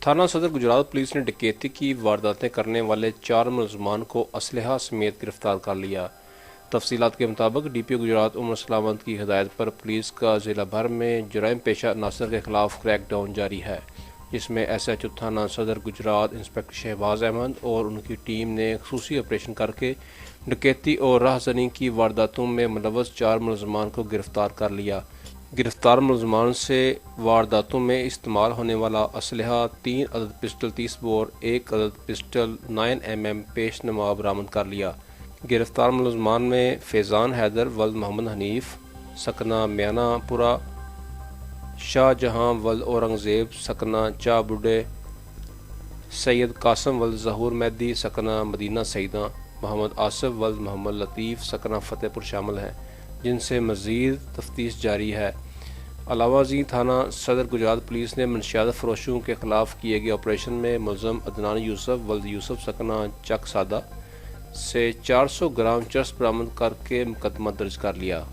थाना सदर गुजरात पुलिस ने डकैती की वारदातें करने वाले 4 मुलजमान को असलहा समेत गिरफ्तार कर लिया। तफसीलात के मुताबिक डीपीओ गुजरात उमर सलामत की हिदायत पर पुलिस का जिला भर में जराइम पेशा अनासर के खिलाफ क्रैकडाउन जारी है, जिसमें SHO थाना सदर गुजरात इंस्पेक्टर शहबाज अहमद और उनकी टीम ने खसूसी ऑपरेशन करके डकैती और राहजनी की वारदातों में मुलव्वस 4 मुलजमान को गिरफ्तार कर लिया। गिरफ्तार मुलजमान से वारदातों में इस्तेमाल होने वाला असलहा 3 अदद पिस्टल 30 बोर, 1 अदद पिस्टल 9mm पेश नमा बरामद कर लिया। गिरफ्तार मुलजमान में फैज़ान हैदर वल्द मोहम्मद हनीफ सकना म्यानापुरा, शाहजहां वल्द औरंगजेब सकना चा बुड्ढे, सैयद कासम वल्द ज़हूर मेहदी सकना मदीना सईदा, मोहम्मद आसिफ वल्द मोहम्मद लतीफ़ सकना फतेहपुर शामिल हैं, जिनसे मज़ीद तफ्तीश जारी है। अलावा जी थाना सदर गुजरात पुलिस ने मनशियात फरोशों के खिलाफ किए गए ऑपरेशन में मुलज़म अदनान यूसुफ वल्द यूसुफ सकना चक सादा से 400 ग्राम चरस बरामद करके मुकदमा दर्ज कर लिया।